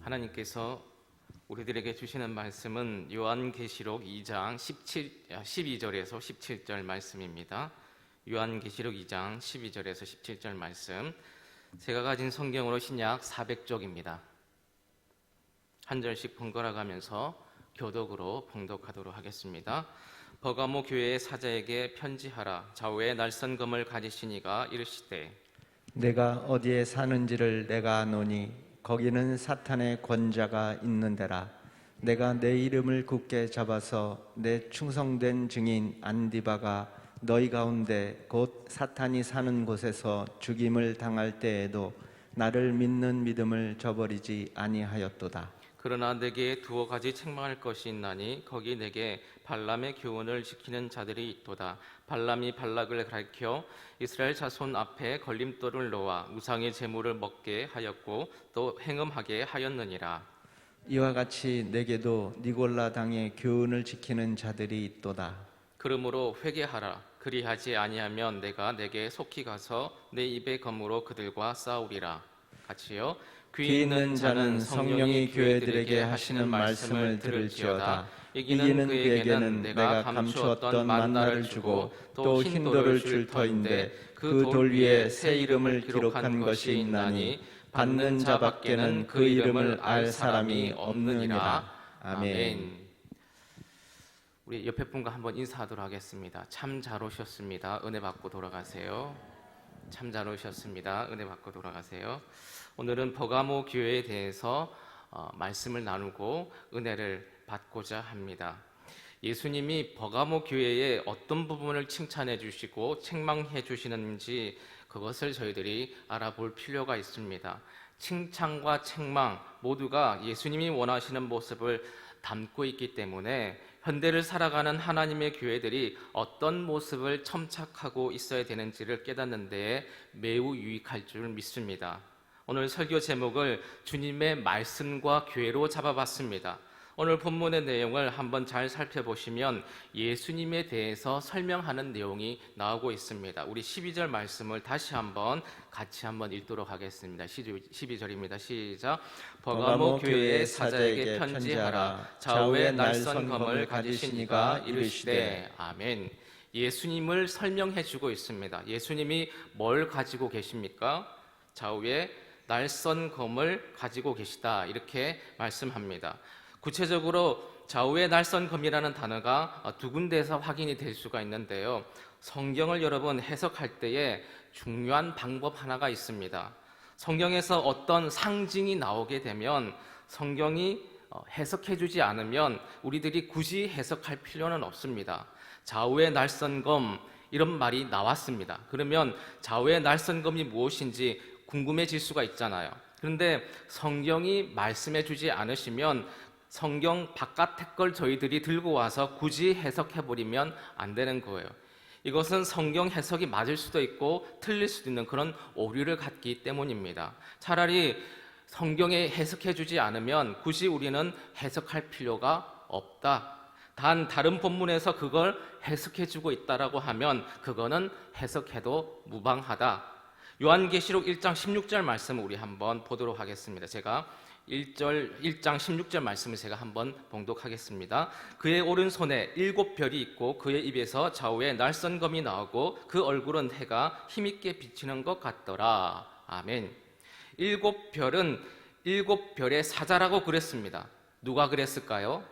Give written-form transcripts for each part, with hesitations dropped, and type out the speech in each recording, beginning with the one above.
하나님께서 우리들에게 주시는 말씀은 요한계시록 2장 12절에서 17절 말씀입니다. 요한계시록 2장 12절에서 17절 말씀, 제가 가진 성경으로 신약 400쪽입니다. 한 절씩 번갈아 가면서 교독으로 봉독하도록 하겠습니다. 버가모 교회의 사자에게 편지하라. 좌우에 날선검을 가지시니가 이르시되, 내가 어디에 사는지를 내가 아노니 거기는 사탄의 권자가 있는 데라. 내가 내 이름을 굳게 잡아서 내 충성된 증인 안디바가 너희 가운데 곧 사탄이 사는 곳에서 죽임을 당할 때에도 나를 믿는 믿음을 저버리지 아니하였도다. 그러나 내게 두어 가지 책망할 것이 있나니 거기 내게 발람의 교훈을 지키는 자들이 있도다. 발람이 발락을 가리켜 이스라엘 자손 앞에 걸림돌을 놓아 우상의 제물을 먹게 하였고 또 행음하게 하였느니라. 이와 같이 내게도 니골라 당의 교훈을 지키는 자들이 있도다. 그러므로 회개하라. 그리하지 아니하면 내가 내게 속히 가서 내 입의 검으로 그들과 싸우리라. 같이요. 귀 있는 자는 성령이 교회들에게 하시는 말씀을 들을지어다. 이기는 그에게는 내가 감추었던 만나를 주고 또 흰 돌을 줄 터인데 그 돌 위에 새 이름을 기록한 것이 있나니 받는 자밖에는 그 이름을 알 사람이 없느니라. 아멘. 우리 옆에 분과 한번 인사하도록 하겠습니다. 참 잘 오셨습니다. 은혜 받고 돌아가세요. 참 잘 오셨습니다. 은혜 받고 돌아가세요. 오늘은 버가모 교회에 대해서 말씀을 나누고 은혜를 받고자 합니다. 예수님이 버가모 교회의 어떤 부분을 칭찬해 주시고 책망해 주시는지 그것을 저희들이 알아볼 필요가 있습니다. 칭찬과 책망 모두가 예수님이 원하시는 모습을 담고 있기 때문에 현대를 살아가는 하나님의 교회들이 어떤 모습을 첨착하고 있어야 되는지를 깨닫는 데에 매우 유익할 줄 믿습니다. 오늘 설교 제목을 주님의 말씀과 교회로 잡아봤습니다. 오늘 본문의 내용을 한번 잘 살펴보시면 예수님에 대해서 설명하는 내용이 나오고 있습니다. 우리 12절 말씀을 다시 한번 같이 한번 읽도록 하겠습니다. 12절입니다. 시작. 버가모 교회의 사자에게 편지하라. 좌우에 날선검을 가지시니가 이르시되. 아멘. 예수님을 설명해 주고 있습니다. 예수님이 뭘 가지고 계십니까? 좌우에 날선검을 가지고 계시다, 이렇게 말씀합니다. 구체적으로 좌우에 날선검이라는 단어가 두 군데에서 확인이 될 수가 있는데요, 성경을 여러분 해석할 때에 중요한 방법 하나가 있습니다. 성경에서 어떤 상징이 나오게 되면 성경이 해석해 주지 않으면 우리들이 굳이 해석할 필요는 없습니다. 좌우에 날선검, 이런 말이 나왔습니다. 그러면 좌우에 날선검이 무엇인지 궁금해질 수가 있잖아요. 그런데 성경이 말씀해 주지 않으시면 성경 바깥의 걸 저희들이 들고 와서 굳이 해석해버리면 안 되는 거예요. 이것은 성경 해석이 맞을 수도 있고 틀릴 수도 있는 그런 오류를 갖기 때문입니다. 차라리 성경에 해석해 주지 않으면 굳이 우리는 해석할 필요가 없다. 단 다른 본문에서 그걸 해석해 주고 있다라고 하면 그거는 해석해도 무방하다. 요한계시록 1장 16절 말씀을 우리 한번 보도록 하겠습니다. 제가 1장 16절 말씀을 제가 한번 봉독하겠습니다. 그의 오른손에 7별이 있고 그의 입에서 좌우에 날선검이 나오고 그 얼굴은 해가 힘있게 비치는 것 같더라. 아멘. 7별은 7별의 사자라고 그랬습니다. 누가 그랬을까요?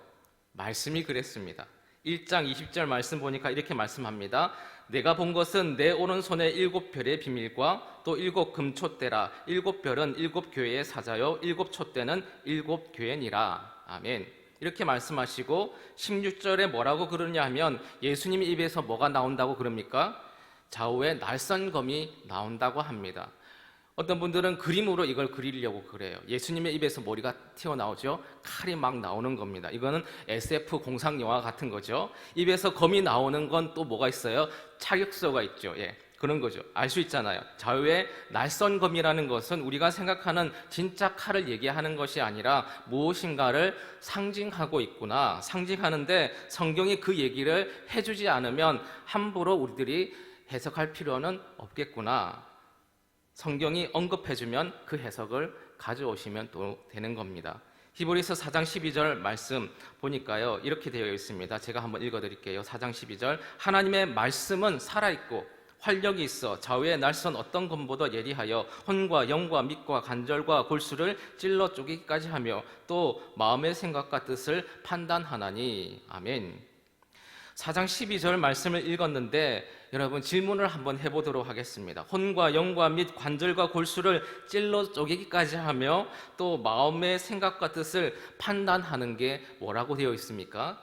말씀이 그랬습니다. 1장 20절 말씀 보니까 이렇게 말씀합니다. 내가 본 것은 내 오른손에 7별의 비밀과 또 7 금촛대라. 7별은 7 교회의 사자요 7 촛대는 7 교회니라. 아멘. 이렇게 말씀하시고 16절에 뭐라고 그러냐 하면 예수님 입에서 뭐가 나온다고 그럽니까? 좌우에 날선검이 나온다고 합니다. 어떤 분들은 그림으로 이걸 그리려고 그래요. 예수님의 입에서 머리가 튀어나오죠. 칼이 막 나오는 겁니다. 이거는 SF 공상 영화 같은 거죠. 입에서 검이 나오는 건 또 뭐가 있어요? 차격소가 있죠. 그런 거죠. 알 수 있잖아요. 좌우에 날선검이라는 것은 우리가 생각하는 진짜 칼을 얘기하는 것이 아니라 무엇인가를 상징하고 있구나, 상징하는데 성경이 그 얘기를 해주지 않으면 함부로 우리들이 해석할 필요는 없겠구나. 성경이 언급해주면 그 해석을 가져오시면 또 되는 겁니다. 히브리서 4장 12절 말씀 보니까요, 이렇게 되어 있습니다. 제가 한번 읽어드릴게요. 4장 12절. 하나님의 말씀은 살아있고 활력이 있어 좌우의 날선 어떤 검보다 예리하여 혼과 영과 밑과 관절과 골수를 찔러 쪼개기까지 하며 또 마음의 생각과 뜻을 판단하나니. 아멘. 4장 12절 말씀을 읽었는데 여러분 질문을 한번 해보도록 하겠습니다. 혼과 영과 및 관절과 골수를 찔러 쪼개기까지 하며 또 마음의 생각과 뜻을 판단하는 게 뭐라고 되어 있습니까?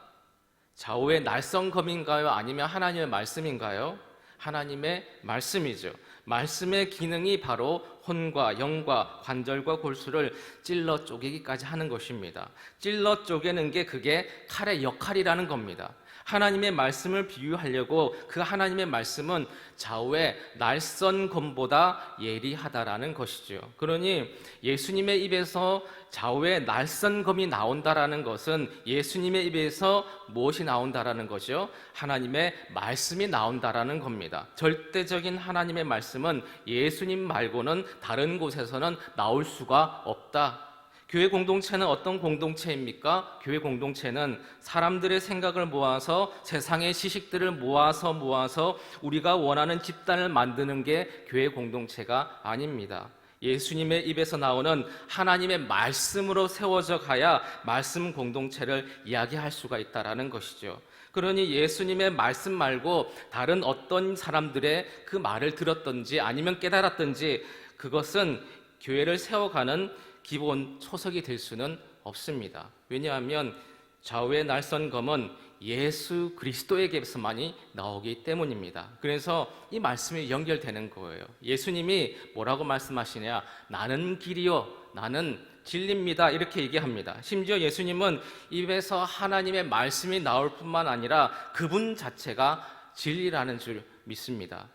좌우의 날성검인가요? 아니면 하나님의 말씀인가요? 하나님의 말씀이죠. 말씀의 기능이 바로 혼과 영과 관절과 골수를 찔러 쪼개기까지 하는 것입니다. 찔러 쪼개는 게 그게 칼의 역할이라는 겁니다. 하나님의 말씀을 비유하려고 그 하나님의 말씀은 좌우의 날선 검보다 예리하다라는 것이죠. 그러니 예수님의 입에서 좌우의 날선 검이 나온다라는 것은 예수님의 입에서 무엇이 나온다라는 거죠? 하나님의 말씀이 나온다라는 겁니다. 절대적인 하나님의 말씀은 예수님 말고는 다른 곳에서는 나올 수가 없다. 교회 공동체는 어떤 공동체입니까? 교회 공동체는 사람들의 생각을 모아서 세상의 지식들을 모아서 우리가 원하는 집단을 만드는 게 교회 공동체가 아닙니다. 예수님의 입에서 나오는 하나님의 말씀으로 세워져 가야 말씀 공동체를 이야기할 수가 있다는 것이죠. 그러니 예수님의 말씀 말고 다른 어떤 사람들의 그 말을 들었든지 아니면 깨달았든지 그것은 교회를 세워가는 기본 초석이 될 수는 없습니다. 왜냐하면 좌우의 날선검은 예수 그리스도에게서만이 나오기 때문입니다. 그래서 이 말씀이 연결되는 거예요. 예수님이 뭐라고 말씀하시냐? 나는 길이요, 나는 진리입니다. 이렇게 얘기합니다. 심지어 예수님은 입에서 하나님의 말씀이 나올 뿐만 아니라 그분 자체가 진리라는 줄 믿습니다.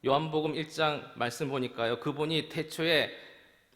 요한복음 1장 말씀 보니까요, 그분이 태초에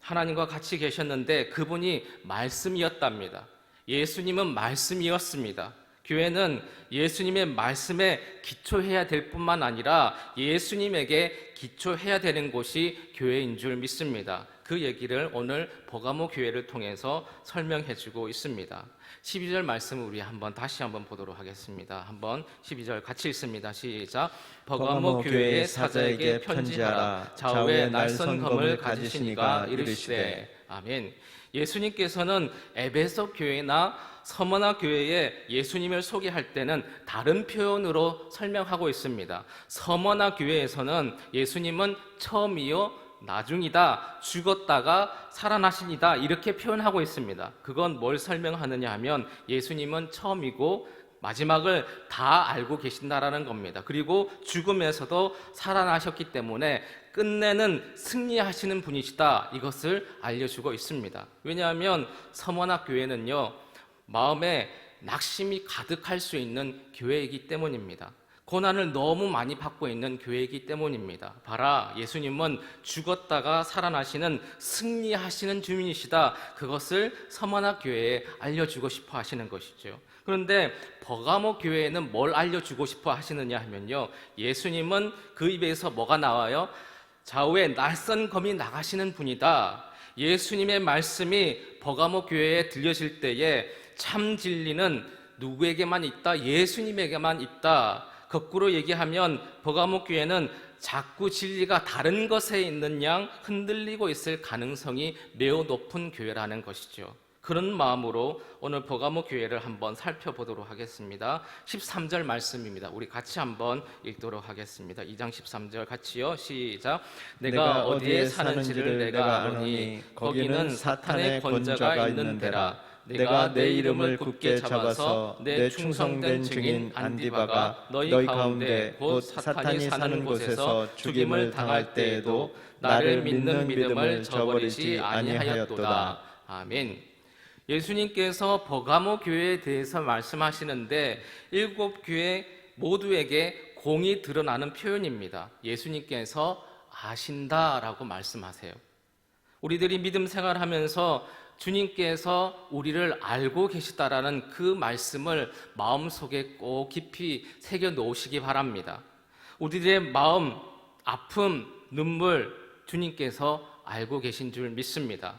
하나님과 같이 계셨는데 그분이 말씀이었답니다. 예수님은 말씀이었습니다. 교회는 예수님의 말씀에 기초해야 될 뿐만 아니라 예수님에게 기초해야 되는 곳이 교회인 줄 믿습니다. 그 얘기를 오늘 버가모 교회를 통해서 설명해 주고 있습니다. 12절 말씀을 우리 다시 한번 보도록 하겠습니다. 한번 12절 같이 읽습니다. 시작. 버가모 교회의 사자에게 편지하라. 좌우의 날선 검을 가지시니가 이르시되. 아멘. 예수님께서는 에베소 교회나 서머나 교회에 예수님을 소개할 때는 다른 표현으로 설명하고 있습니다. 서머나 교회에서는 예수님은 처음이요 나중이다, 죽었다가 살아나시니다 이렇게 표현하고 있습니다. 그건 뭘 설명하느냐 하면 예수님은 처음이고 마지막을 다 알고 계신다라는 겁니다. 그리고 죽음에서도 살아나셨기 때문에 끝내는 승리하시는 분이시다, 이것을 알려주고 있습니다. 왜냐하면 서머나 교회는요 마음에 낙심이 가득할 수 있는 교회이기 때문입니다. 고난을 너무 많이 받고 있는 교회이기 때문입니다. 봐라, 예수님은 죽었다가 살아나시는 승리하시는 주민이시다. 그것을 서머나 교회에 알려주고 싶어 하시는 것이죠. 그런데 버가모 교회에는 뭘 알려주고 싶어 하시느냐 하면요, 예수님은 그 입에서 뭐가 나와요? 좌우에 날선 검이 나가시는 분이다. 예수님의 말씀이 버가모 교회에 들려질 때에 참 진리는 누구에게만 있다? 예수님에게만 있다. 거꾸로 얘기하면 버가모 교회는 자꾸 진리가 다른 것에 있는 양 흔들리고 있을 가능성이 매우 높은 교회라는 것이죠. 그런 마음으로 오늘 버가모 교회를 한번 살펴보도록 하겠습니다. 13절 말씀입니다. 우리 같이 한번 읽도록 하겠습니다. 2장 13절 같이요. 시작. 내가 어디에 사는지를 내가 아노니 거기는 사탄의 권자가 있는 데라. 내가 내 이름을 굳게 잡아서 내 충성된 증인 안디바가 너희 가운데 곧 사탄이 사는 곳에서 죽임을 당할 때에도 나를 믿는 믿음을 저버리지 아니하였도다. 아멘. 예수님께서 버가모 교회에 대해서 말씀하시는데 7교회 모두에게 공이 드러나는 표현입니다. 예수님께서 아신다라고 말씀하세요. 우리들이 믿음 생활하면서 주님께서 우리를 알고 계시다라는 그 말씀을 마음속에 꼭 깊이 새겨 놓으시기 바랍니다. 우리들의 마음, 아픔, 눈물 주님께서 알고 계신 줄 믿습니다.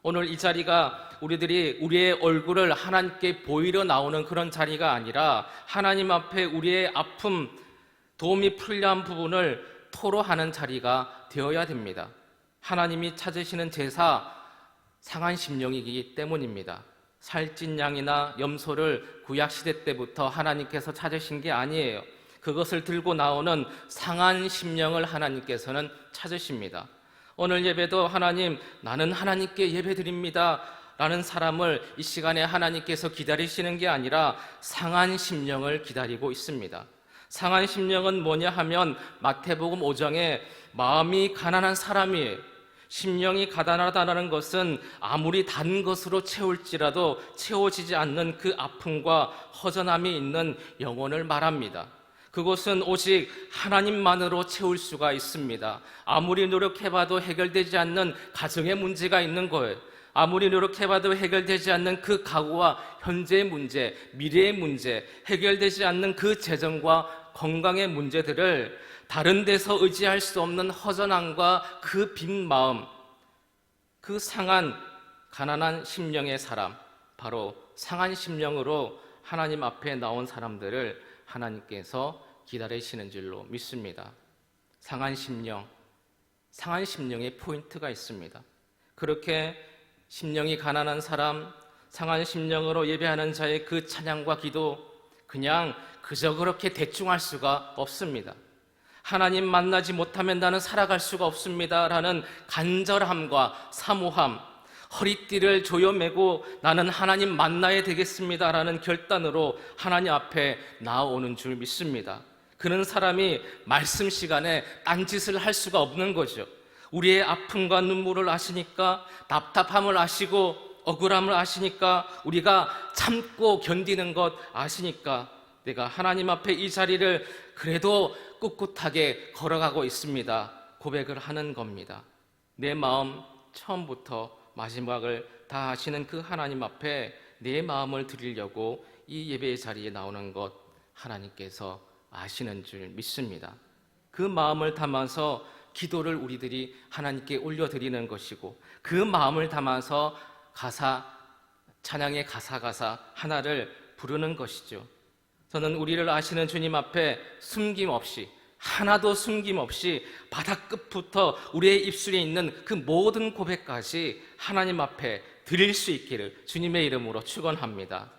오늘 이 자리가 우리들이 우리의 얼굴을 하나님께 보이려 나오는 그런 자리가 아니라 하나님 앞에 우리의 아픔, 도움이 필요한 부분을 토로하는 자리가 되어야 됩니다. 하나님이 찾으시는 제사, 상한 심령이기 때문입니다. 살찐 양이나 염소를 구약시대 때부터 하나님께서 찾으신 게 아니에요. 그것을 들고 나오는 상한 심령을 하나님께서는 찾으십니다. 오늘 예배도 하나님, 나는 하나님께 예배드립니다 라는 사람을 이 시간에 하나님께서 기다리시는 게 아니라 상한 심령을 기다리고 있습니다. 상한 심령은 뭐냐 하면 마태복음 5장에 마음이 가난한 사람이에요. 심령이 가난하다는 것은 아무리 단 것으로 채울지라도 채워지지 않는 그 아픔과 허전함이 있는 영혼을 말합니다. 그것은 오직 하나님만으로 채울 수가 있습니다. 아무리 노력해봐도 해결되지 않는 가정의 문제가 있는 거예요. 아무리 노력해봐도 해결되지 않는 그 가구와 현재의 문제, 미래의 문제, 해결되지 않는 그 재정과 건강의 문제들을 다른 데서 의지할 수 없는 허전함과 그 빈 마음, 그 상한 가난한 심령의 사람, 바로 상한 심령으로 하나님 앞에 나온 사람들을 하나님께서 기다리시는 줄로 믿습니다. 상한 심령의 포인트가 있습니다. 그렇게 심령이 가난한 사람, 상한 심령으로 예배하는 자의 그 찬양과 기도, 그냥 그저 그렇게 대충 할 수가 없습니다. 하나님 만나지 못하면 나는 살아갈 수가 없습니다 라는 간절함과 사모함, 허리띠를 조여매고 나는 하나님 만나야 되겠습니다 라는 결단으로 하나님 앞에 나아오는 줄 믿습니다. 그런 사람이 말씀 시간에 딴짓을 할 수가 없는 거죠. 우리의 아픔과 눈물을 아시니까, 답답함을 아시고 억울함을 아시니까, 우리가 참고 견디는 것 아시니까 내가 하나님 앞에 이 자리를 그래도 꿋꿋하게 걸어가고 있습니다 고백을 하는 겁니다. 내 마음 처음부터 마지막을 다 아시는 그 하나님 앞에 내 마음을 드리려고 이 예배의 자리에 나오는 것 하나님께서 아시는 줄 믿습니다. 그 마음을 담아서 기도를 우리들이 하나님께 올려드리는 것이고, 그 마음을 담아서 찬양의 가사 하나를 부르는 것이죠. 저는 우리를 아시는 주님 앞에 숨김없이, 하나도 숨김없이 바닥 끝부터 우리의 입술에 있는 그 모든 고백까지 하나님 앞에 드릴 수 있기를 주님의 이름으로 축원합니다.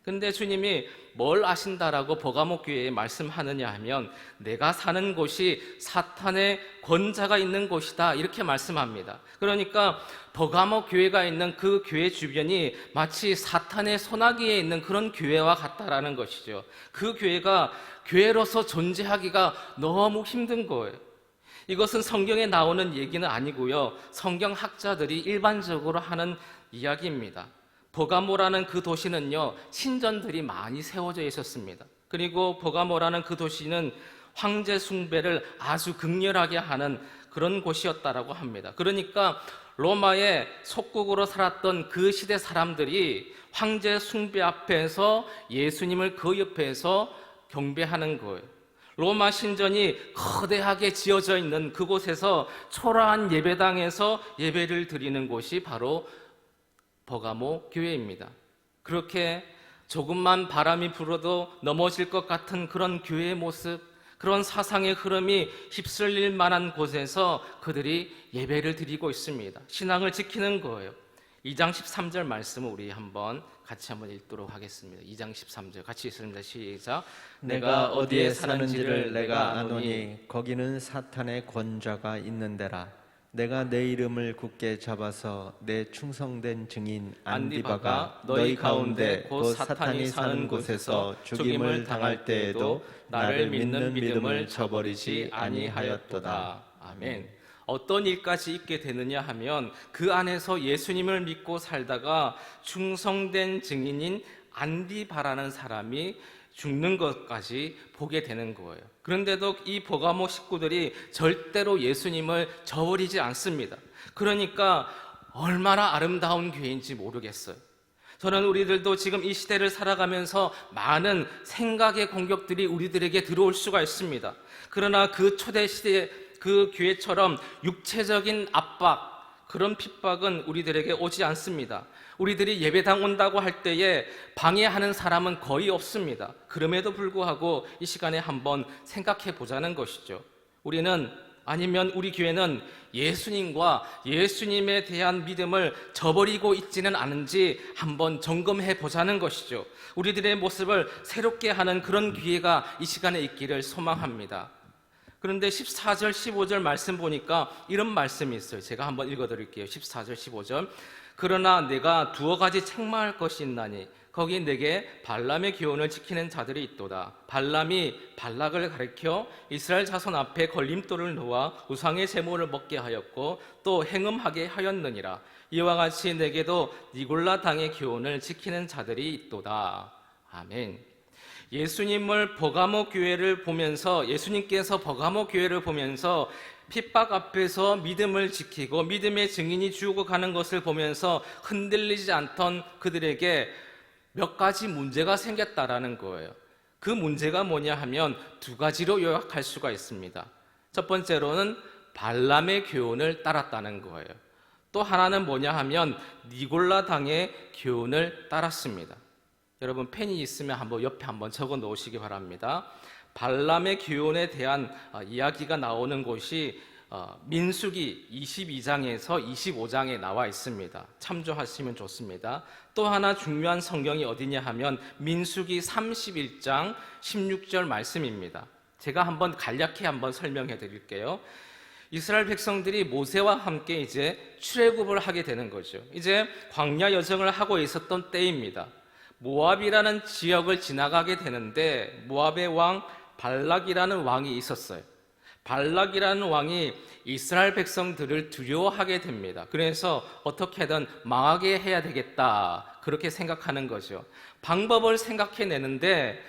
근데 주님이 뭘 아신다라고 버가모 교회에 말씀하느냐 하면, 내가 사는 곳이 사탄의 권자가 있는 곳이다 이렇게 말씀합니다. 그러니까 버가모 교회가 있는 그 교회 주변이 마치 사탄의 소나기에 있는 그런 교회와 같다라는 것이죠. 그 교회가 교회로서 존재하기가 너무 힘든 거예요. 이것은 성경에 나오는 얘기는 아니고요, 성경학자들이 일반적으로 하는 이야기입니다. 버가모라는 그 도시는요, 신전들이 많이 세워져 있었습니다. 그리고 버가모라는 그 도시는 황제 숭배를 아주 극렬하게 하는 그런 곳이었다라고 합니다. 그러니까 로마의 속국으로 살았던 그 시대 사람들이 황제 숭배 앞에서 예수님을 그 옆에서 경배하는 거예요. 로마 신전이 거대하게 지어져 있는 그곳에서 초라한 예배당에서 예배를 드리는 곳이 바로 버가모 교회입니다. 그렇게 조금만 바람이 불어도 넘어질 것 같은 그런 교회의 모습, 그런 사상의 흐름이 휩쓸릴 만한 곳에서 그들이 예배를 드리고 있습니다. 신앙을 지키는 거예요. 2장 13절 말씀을 우리 같이 한번 읽도록 하겠습니다. 2장 13절 같이 읽습니다. 시작. 내가 어디에 사는지를 내가 아노니 거기는 사탄의 권좌가 있는 데라. 내가 내 이름을 굳게 잡아서 내 충성된 증인 안디바가 너희 가운데 곧 사탄이 사는 곳에서 죽임을 당할 때에도 나를 믿는 믿음을 저버리지 아니하였도다. 아멘. 어떤 일까지 있게 되느냐 하면, 그 안에서 예수님을 믿고 살다가 충성된 증인인 안디바라는 사람이 죽는 것까지 보게 되는 거예요. 그런데도 이 버가모 식구들이 절대로 예수님을 저버리지 않습니다. 그러니까 얼마나 아름다운 교회인지 모르겠어요. 저는 우리들도 지금 이 시대를 살아가면서 많은 생각의 공격들이 우리들에게 들어올 수가 있습니다. 그러나 그 초대 시대의 그 교회처럼 육체적인 압박, 그런 핍박은 우리들에게 오지 않습니다. 우리들이 예배당 온다고 할 때에 방해하는 사람은 거의 없습니다. 그럼에도 불구하고 이 시간에 한번 생각해 보자는 것이죠. 우리 교회는 예수님과 예수님에 대한 믿음을 저버리고 있지는 않은지 한번 점검해 보자는 것이죠. 우리들의 모습을 새롭게 하는 그런 기회가 이 시간에 있기를 소망합니다. 그런데 14절, 15절 말씀 보니까 이런 말씀이 있어요. 제가 한번 읽어드릴게요. 14절, 15절. 그러나 내가 두어 가지 책망할 것이 있나니 거기 내게 발람의 교훈을 지키는 자들이 있도다. 발람이 발락을 가리켜 이스라엘 자손 앞에 걸림돌을 놓아 우상의 제물을 먹게 하였고 또 행음하게 하였느니라. 이와 같이 내게도 니골라 당의 교훈을 지키는 자들이 있도다. 아멘. 예수님께서 버가모 교회를 보면서 핍박 앞에서 믿음을 지키고 믿음의 증인이 주고 가는 것을 보면서 흔들리지 않던 그들에게 몇 가지 문제가 생겼다라는 거예요. 그 문제가 뭐냐 하면 두 가지로 요약할 수가 있습니다. 첫 번째로는 발람의 교훈을 따랐다는 거예요. 또 하나는 뭐냐 하면 니골라 당의 교훈을 따랐습니다. 여러분 펜이 있으면 옆에 한번 적어 놓으시기 바랍니다. 발람의 교훈에 대한 이야기가 나오는 곳이 민수기 22장에서 25장에 나와 있습니다. 참조하시면 좋습니다. 또 하나 중요한 성경이 어디냐 하면 민수기 31장 16절 말씀입니다. 제가 간략히 설명해 드릴게요. 이스라엘 백성들이 모세와 함께 이제 출애굽을 하게 되는 거죠. 이제 광야 여정을 하고 있었던 때입니다. 모압이라는 지역을 지나가게 되는데 모압의 왕 발락이라는 왕이 있었어요. 발락이라는 왕이 이스라엘 백성들을 두려워하게 됩니다. 그래서 어떻게든 망하게 해야 되겠다 그렇게 생각하는 거죠. 방법을 생각해내는데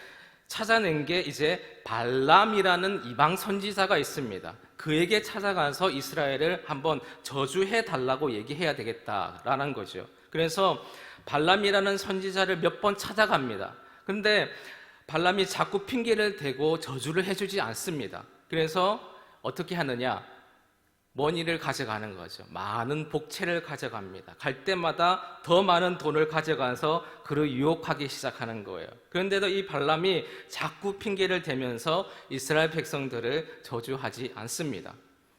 찾아낸 게 이제 발람이라는 이방 선지자가 있습니다. 그에게 찾아가서 이스라엘을 한번 저주해 달라고 얘기해야 되겠다라는 거죠. 그래서 발람이라는 선지자를 몇 번 찾아갑니다. 그런데 발람이 자꾸 핑계를 대고 저주를 해주지 않습니다. 그래서 어떻게 하느냐? money를 가져가는 거죠. 많은 복채를 가져갑니다. 갈 때마다 더 많은 돈을 가져가서 그를 유혹하기 시작하는 거예요. 그런데도 이 발람이 자꾸 핑계를 대면서 이스라엘 백성들을 저주하지 않습니다.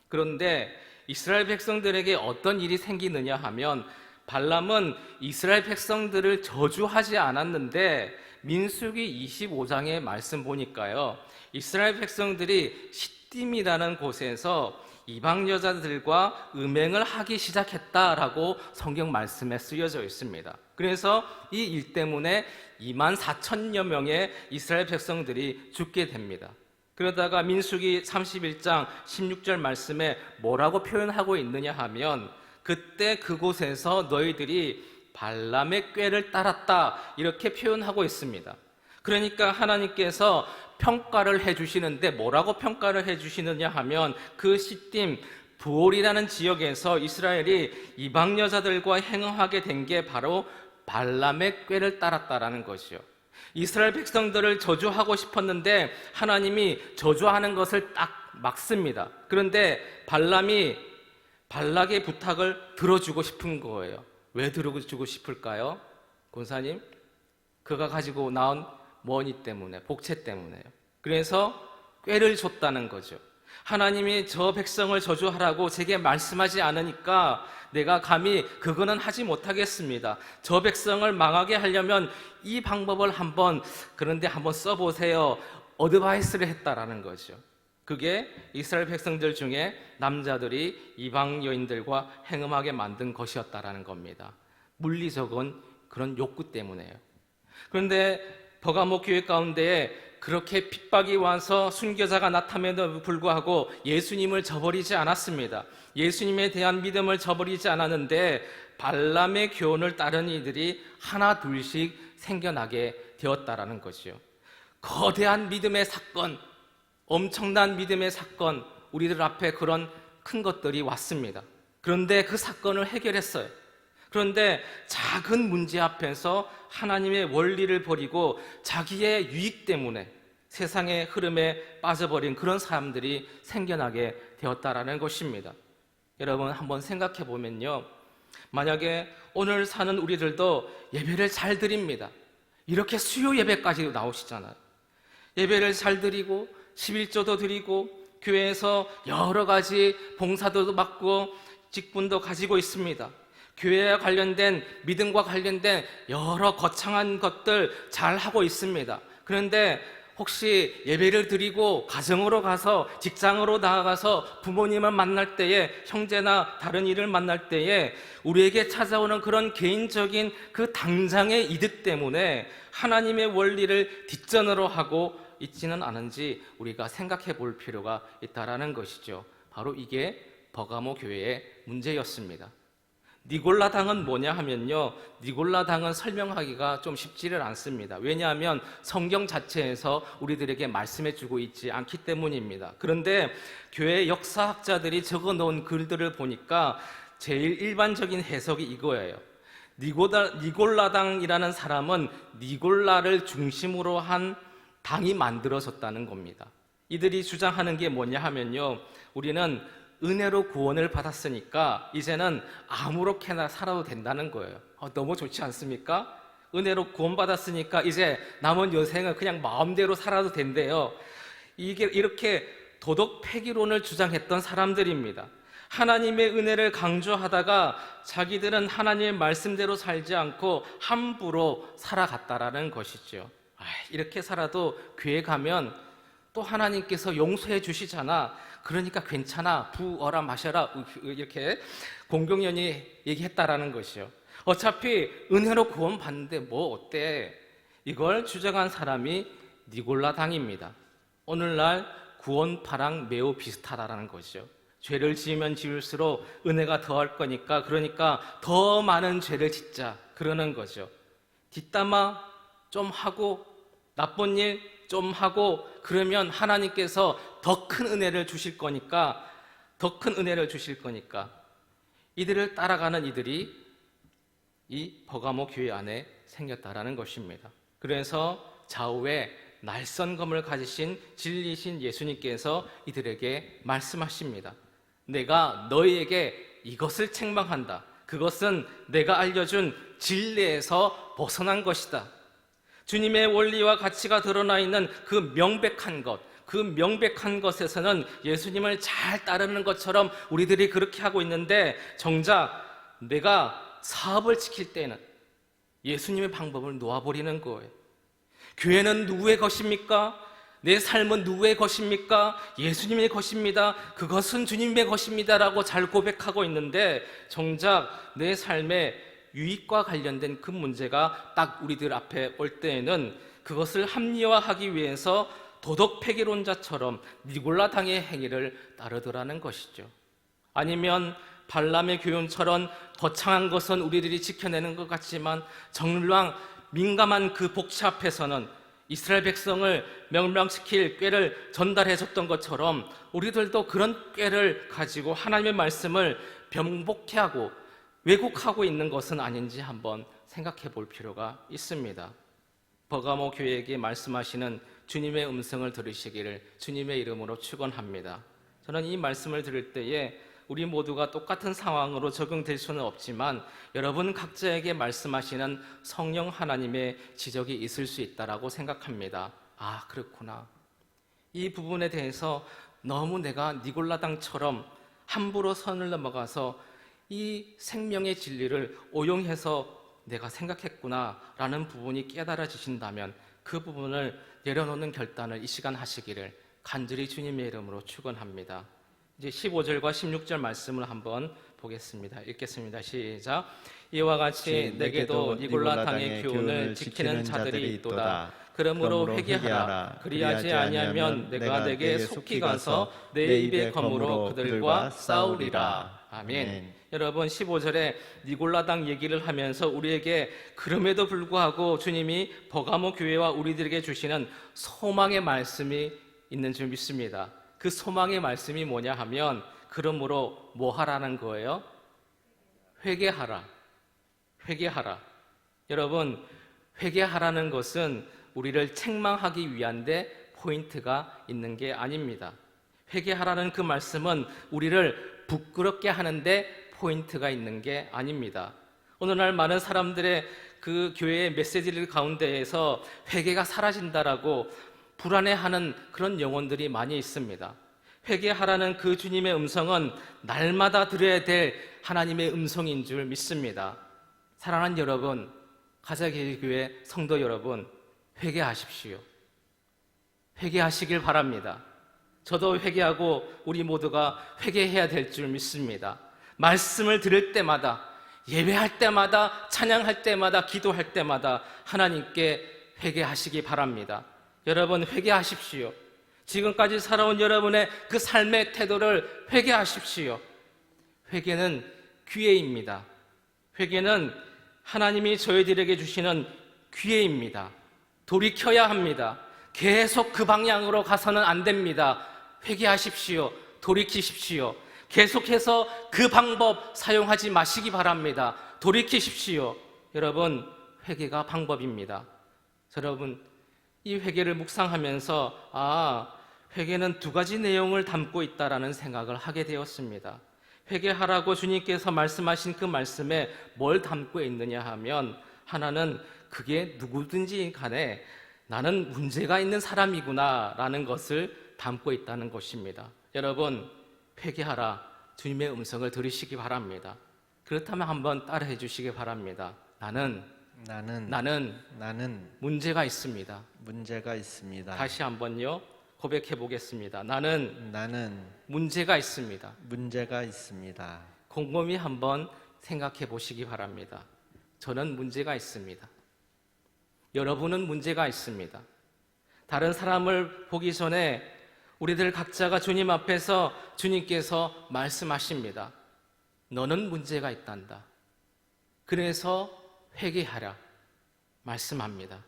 그런데 이스라엘 백성들에게 어떤 일이 생기느냐 하면 발람은 이스라엘 백성들을 저주하지 않았는데 민수기 25장의 말씀 보니까요, 이스라엘 백성들이 시딤이라는 곳에서 이방 여자들과 음행을 하기 시작했다라고 성경 말씀에 쓰여져 있습니다. 그래서 이 일 때문에 24,000여 명의 이스라엘 백성들이 죽게 됩니다. 그러다가 민수기 31장 16절 말씀에 뭐라고 표현하고 있느냐 하면 그때 그곳에서 너희들이 발람의 꾀를 따랐다 이렇게 표현하고 있습니다. 그러니까 하나님께서 평가를 해주시는데 뭐라고 평가를 해주시느냐 하면 그 시딤 부올이라는 지역에서 이스라엘이 이방 여자들과 행음하게 된 게 바로 발람의 꾀를 따랐다라는 것이요. 이스라엘 백성들을 저주하고 싶었는데 하나님이 저주하는 것을 딱 막습니다. 그런데 발람이 발락의 부탁을 들어주고 싶은 거예요. 왜 들어주고 싶을까요? 권사님, 그가 가지고 나온 머니 때문에, 복채 때문에요. 그래서 꾀를 줬다는 거죠. 하나님이 저 백성을 저주하라고 제게 말씀하지 않으니까 내가 감히 그거는 하지 못하겠습니다. 저 백성을 망하게 하려면 이 방법을 그런데 한번 써보세요. 어드바이스를 했다라는 거죠. 그게 이스라엘 백성들 중에 남자들이 이방 여인들과 행음하게 만든 것이었다라는 겁니다. 물리적인 그런 욕구 때문에요. 그런데 버가모 교회 가운데에 그렇게 핍박이 와서 순교자가 나타남에도 불구하고 예수님을 저버리지 않았습니다. 예수님에 대한 믿음을 저버리지 않았는데 발람의 교훈을 따른 이들이 하나 둘씩 생겨나게 되었다라는 것이요. 거대한 믿음의 사건, 엄청난 믿음의 사건, 우리들 앞에 그런 큰 것들이 왔습니다. 그런데 그 사건을 해결했어요. 그런데 작은 문제 앞에서 하나님의 원리를 버리고 자기의 유익 때문에 세상의 흐름에 빠져버린 그런 사람들이 생겨나게 되었다라는 것입니다. 여러분 한번 생각해 보면요, 만약에 오늘 사는 우리들도 예배를 잘 드립니다. 이렇게 수요 예배까지 나오시잖아요. 예배를 잘 드리고 11조도 드리고 교회에서 여러 가지 봉사도 맡고 직분도 가지고 있습니다. 교회와 관련된 믿음과 관련된 여러 거창한 것들 잘 하고 있습니다. 그런데 혹시 예배를 드리고 가정으로 가서 직장으로 나아가서 부모님을 만날 때에, 형제나 다른 이를 만날 때에 우리에게 찾아오는 그런 개인적인 그 당장의 이득 때문에 하나님의 원리를 뒷전으로 하고 있지는 않은지 우리가 생각해 볼 필요가 있다라는 것이죠. 바로 이게 버가모 교회의 문제였습니다. 니골라당은 뭐냐 하면요, 니골라당은 설명하기가 좀 쉽지를 않습니다. 왜냐하면 성경 자체에서 우리들에게 말씀해 주고 있지 않기 때문입니다. 그런데 교회 역사학자들이 적어 놓은 글들을 보니까 제일 일반적인 해석이 이거예요. 니골라당이라는 사람은 니골라를 중심으로 한 당이 만들어졌다는 겁니다. 이들이 주장하는 게 뭐냐 하면요, 우리는 은혜로 구원을 받았으니까 이제는 아무렇게나 살아도 된다는 거예요. 너무 좋지 않습니까? 은혜로 구원받았으니까 이제 남은 여생은 그냥 마음대로 살아도 된대요. 이게 이렇게 도덕 폐기론을 주장했던 사람들입니다. 하나님의 은혜를 강조하다가 자기들은 하나님의 말씀대로 살지 않고 함부로 살아갔다라는 것이죠. 이렇게 살아도 교회 가면 또 하나님께서 용서해 주시잖아. 그러니까 괜찮아. 부어라 마셔라. 이렇게 공경연이 얘기했다라는 것이요. 어차피 은혜로 구원 받는데 뭐 어때? 이걸 주장한 사람이 니골라당입니다. 오늘날 구원파랑 매우 비슷하다라는 것이죠. 죄를 지으면 지을수록 은혜가 더할 거니까, 그러니까 더 많은 죄를 짓자, 그러는 거죠. 뒷담화 좀 하고 나쁜 일 좀 하고 그러면 하나님께서 더 큰 은혜를 주실 거니까, 더 큰 은혜를 주실 거니까 이들을 따라가는 이들이 이 버가모 교회 안에 생겼다라는 것입니다. 그래서 좌우에 날선검을 가지신 진리신 예수님께서 이들에게 말씀하십니다. 내가 너희에게 이것을 책망한다. 그것은 내가 알려준 진리에서 벗어난 것이다. 주님의 원리와 가치가 드러나 있는 그 명백한 것, 그 명백한 것에서는 예수님을 잘 따르는 것처럼 우리들이 그렇게 하고 있는데, 정작 내가 사업을 지킬 때는 예수님의 방법을 놓아버리는 거예요. 교회는 누구의 것입니까? 내 삶은 누구의 것입니까? 예수님의 것입니다. 그것은 주님의 것입니다라고 잘 고백하고 있는데, 정작 내 삶에 유익과 관련된 그 문제가 딱 우리들 앞에 올 때에는 그것을 합리화하기 위해서 도덕 폐기론자처럼 니골라당의 행위를 따르더라는 것이죠. 아니면 발람의 교훈처럼 거창한 것은 우리들이 지켜내는 것 같지만 정말 민감한 그 복치 앞에서는 이스라엘 백성을 멸망시킬 꾀를 전달해줬던 것처럼 우리들도 그런 꾀를 가지고 하나님의 말씀을 변복해 하고 왜곡하고 있는 것은 아닌지 한번 생각해 볼 필요가 있습니다. 버가모 교회에게 말씀하시는 주님의 음성을 들으시기를 주님의 이름으로 축원합니다. 저는 이 말씀을 들을 때에 우리 모두가 똑같은 상황으로 적용될 수는 없지만 여러분 각자에게 말씀하시는 성령 하나님의 지적이 있을 수 있다라고 생각합니다. 그렇구나. 이 부분에 대해서 너무 내가 니골라당처럼 함부로 선을 넘어가서 이 생명의 진리를 오용해서 내가 생각했구나라는 부분이 깨달아지신다면 그 부분을 내려놓는 결단을 이 시간 하시기를 간절히 주님의 이름으로 축원합니다. 이제 15절과 16절 말씀을 한번 보겠습니다. 읽겠습니다. 시작. 이와 같이 내게도 니골라당의 교훈을 지키는 자들이 있도다. 그러므로 회개하라. 그리하지 아니하면 내가 내게 속히 가서 내 입의 검으로 그들과 싸우리라. 아멘. 여러분 15절에 니골라당 얘기를 하면서 우리에게 그럼에도 불구하고 주님이 버가모 교회와 우리들에게 주시는 소망의 말씀이 있는 줄 믿습니다. 그 소망의 말씀이 뭐냐 하면 그러므로 뭐 하라는 거예요? 회개하라. 회개하라. 여러분 회개하라는 것은 우리를 책망하기 위한데 포인트가 있는 게 아닙니다. 회개하라는 그 말씀은 우리를 부끄럽게 하는데 포인트가 있는 게 아닙니다. 오늘날 많은 사람들의 그 교회의 메시지를 가운데에서 회개가 사라진다라고 불안해하는 그런 영혼들이 많이 있습니다. 회개하라는 그 주님의 음성은 날마다 들어야 될 하나님의 음성인 줄 믿습니다. 사랑하는 여러분, 가자교회 성도 여러분, 회개하십시오. 회개하시길 바랍니다. 저도 회개하고 우리 모두가 회개해야 될 줄 믿습니다. 말씀을 들을 때마다, 예배할 때마다, 찬양할 때마다, 기도할 때마다 하나님께 회개하시기 바랍니다. 여러분, 회개하십시오. 지금까지 살아온 여러분의 그 삶의 태도를 회개하십시오. 회개는 기회입니다. 회개는 하나님이 저희들에게 주시는 기회입니다. 돌이켜야 합니다. 계속 그 방향으로 가서는 안 됩니다. 회개하십시오. 돌이키십시오. 계속해서 그 방법 사용하지 마시기 바랍니다. 돌이키십시오. 여러분, 회개가 방법입니다. 여러분, 이 회개를 묵상하면서 회개는 두 가지 내용을 담고 있다라는 생각을 하게 되었습니다. 회개하라고 주님께서 말씀하신 그 말씀에 뭘 담고 있느냐 하면, 하나는 그게 누구든지 간에 나는 문제가 있는 사람이구나 라는 것을 담고 있다는 것입니다. 여러분, 회개하라, 주님의 음성을 들으시기 바랍니다. 그렇다면 한번 따라해 주시기 바랍니다. 나는 문제가 있습니다. 문제가 있습니다. 다시 한번요, 고백해 보겠습니다. 나는 문제가 있습니다. 문제가 있습니다. 곰곰이 한번 생각해 보시기 바랍니다. 저는 문제가 있습니다. 여러분은 문제가 있습니다. 다른 사람을 보기 전에 우리들 각자가 주님 앞에서 주님께서 말씀하십니다. 너는 문제가 있단다. 그래서 회개하라 말씀합니다.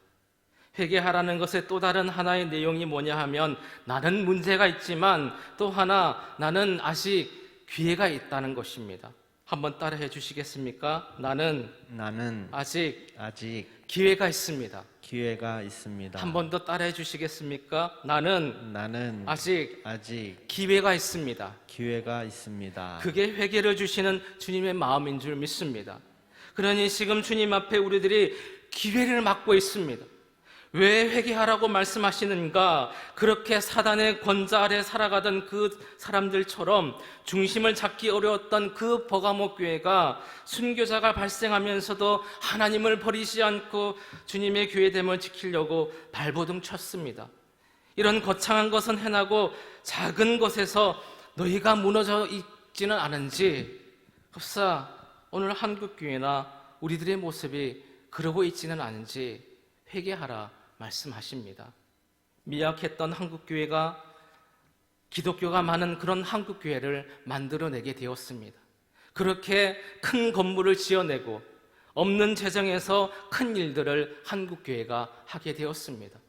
회개하라는 것의 또 다른 하나의 내용이 뭐냐 하면, 나는 문제가 있지만 또 하나 나는 아직 기회가 있다는 것입니다. 한번 따라해 주시겠습니까? 나는 아직 기회가 있습니다. 기회가 있습니다. 한 번 더 따라해 주시겠습니까? 나는 아직 기회가 있습니다. 기회가 있습니다. 그게 회개를 주시는 주님의 마음인 줄 믿습니다. 그러니 지금 주님 앞에 우리들이 기회를 맞고 있습니다. 왜 회개하라고 말씀하시는가? 그렇게 사단의 권자 아래 살아가던 그 사람들처럼 중심을 잡기 어려웠던 그 버가모 교회가 순교자가 발생하면서도 하나님을 버리지 않고 주님의 교회됨을 지키려고 발버둥 쳤습니다. 이런 거창한 것은 해나고 작은 것에서 너희가 무너져 있지는 않은지, 흡사 오늘 한국교회나 우리들의 모습이 그러고 있지는 않은지 회개하라 말씀하십니다. 미약했던 한국교회가 기독교가 많은 그런 한국교회를 만들어내게 되었습니다. 그렇게 큰 건물을 지어내고 없는 재정에서 큰 일들을 한국교회가 하게 되었습니다.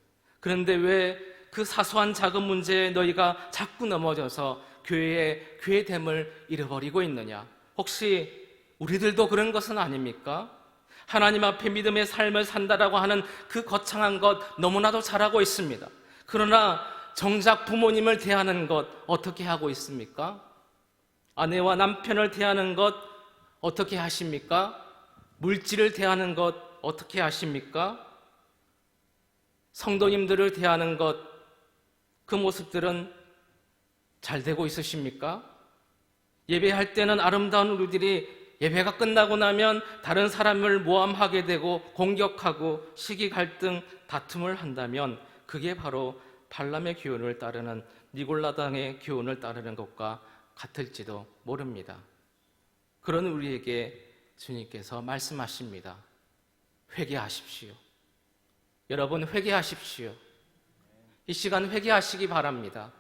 그런데 왜 그 사소한 작은 문제에 너희가 자꾸 넘어져서 교회의 교회됨을 잃어버리고 있느냐? 혹시 우리들도 그런 것은 아닙니까? 하나님 앞에 믿음의 삶을 산다라고 하는 그 거창한 것 너무나도 잘하고 있습니다. 그러나 정작 부모님을 대하는 것 어떻게 하고 있습니까? 아내와 남편을 대하는 것 어떻게 하십니까? 물질을 대하는 것 어떻게 하십니까? 성도님들을 대하는 것, 그 모습들은 잘 되고 있으십니까? 예배할 때는 아름다운 우리들이 예배가 끝나고 나면 다른 사람을 모함하게 되고 공격하고 시기 갈등 다툼을 한다면 그게 바로 발람의 교훈을 따르는 니골라당의 교훈을 따르는 것과 같을지도 모릅니다. 그런 우리에게 주님께서 말씀하십니다. 회개하십시오. 여러분, 회개하십시오. 이 시간 회개하시기 바랍니다.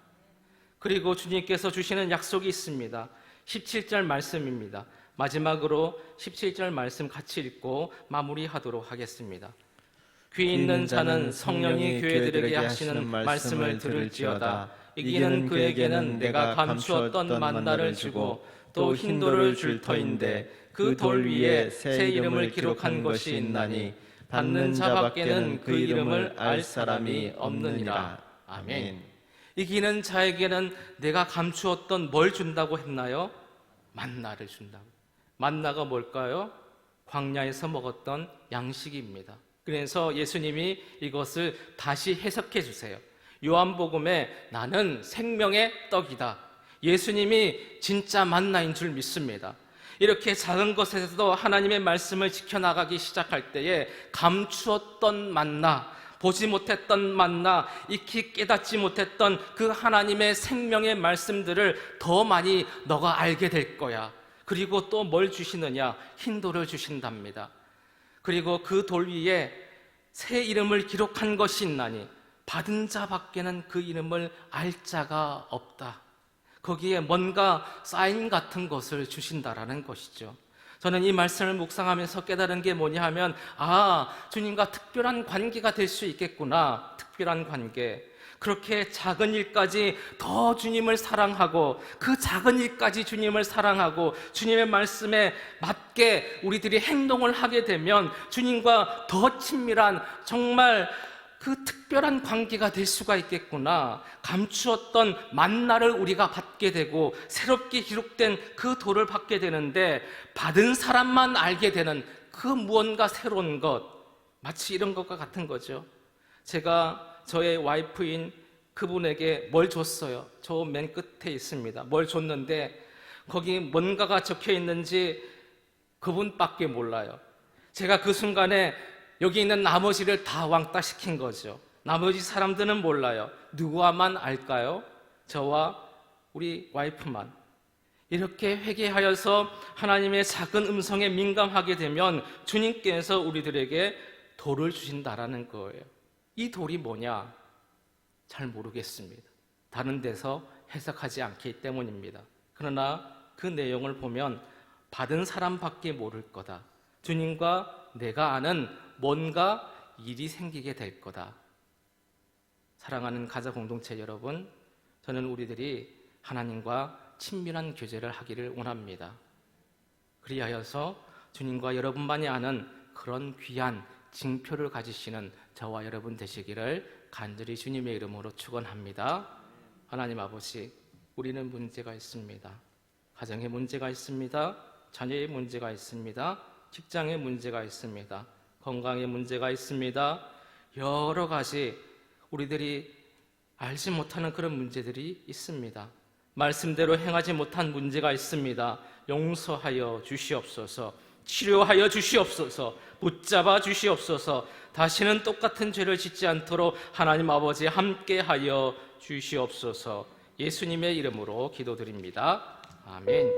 그리고 주님께서 주시는 약속이 있습니다. 17절 말씀입니다. 마지막으로 17절 말씀 같이 읽고 마무리하도록 하겠습니다. 귀 있는 자는 성령이 교회들에게 하시는 말씀을 들을지어다. 이기는 그에게는 내가 감추었던 만나를 주고 또 흰 돌을 줄 터인데 그 돌 위에 새 이름을 기록한 것이 있나니 받는 자 밖에는 그 이름을 알 사람이 없느니라. 아멘. 이기는 자에게는 내가 감추었던 뭘 준다고 했나요? 만나를 준다고. 만나가 뭘까요? 광야에서 먹었던 양식입니다. 그래서 예수님이 이것을 다시 해석해 주세요. 요한복음에 나는 생명의 떡이다. 예수님이 진짜 만나인 줄 믿습니다. 이렇게 작은 것에서도 하나님의 말씀을 지켜나가기 시작할 때에 감추었던 만나, 보지 못했던 만나, 익히 깨닫지 못했던 그 하나님의 생명의 말씀들을 더 많이 너가 알게 될 거야. 그리고 또 뭘 주시느냐? 흰 돌을 주신답니다. 그리고 그 돌 위에 새 이름을 기록한 것이 있나니 받은 자밖에는 그 이름을 알 자가 없다. 거기에 뭔가 사인 같은 것을 주신다라는 것이죠. 저는 이 말씀을 묵상하면서 깨달은 게 뭐냐 하면, 주님과 특별한 관계가 될 수 있겠구나. 특별한 관계. 그렇게 작은 일까지 더 주님을 사랑하고, 그 작은 일까지 주님을 사랑하고 주님의 말씀에 맞게 우리들이 행동을 하게 되면 주님과 더 친밀한, 정말 그 특별한 관계가 될 수가 있겠구나. 감추었던 만나를 우리가 받게 되고 새롭게 기록된 그 돌을 받게 되는데, 받은 사람만 알게 되는 그 무언가 새로운 것, 마치 이런 것과 같은 거죠. 제가 저의 와이프인 그분에게 뭘 줬어요. 저 맨 끝에 있습니다. 뭘 줬는데 거기 뭔가가 적혀 있는지 그분밖에 몰라요. 제가 그 순간에 여기 있는 나머지를 다 왕따 시킨 거죠. 나머지 사람들은 몰라요. 누구와만 알까요? 저와 우리 와이프만. 이렇게 회개하여서 하나님의 작은 음성에 민감하게 되면 주님께서 우리들에게 돌을 주신다라는 거예요. 이 돌이 뭐냐? 잘 모르겠습니다. 다른 데서 해석하지 않기 때문입니다. 그러나 그 내용을 보면 받은 사람밖에 모를 거다. 주님과 내가 아는 뭔가 일이 생기게 될 거다. 사랑하는 가족 공동체 여러분, 저는 우리들이 하나님과 친밀한 교제를 하기를 원합니다. 그리하여서 주님과 여러분만이 아는 그런 귀한 징표를 가지시는 저와 여러분 되시기를 간절히 주님의 이름으로 축원합니다. 하나님 아버지, 우리는 문제가 있습니다. 가정에 문제가 있습니다. 자녀의 문제가 있습니다. 직장에 문제가 있습니다. 건강에 문제가 있습니다. 여러 가지 우리들이 알지 못하는 그런 문제들이 있습니다. 말씀대로 행하지 못한 문제가 있습니다. 용서하여 주시옵소서. 치료하여 주시옵소서. 붙잡아 주시옵소서. 다시는 똑같은 죄를 짓지 않도록 하나님 아버지 함께하여 주시옵소서. 예수님의 이름으로 기도드립니다. 아멘.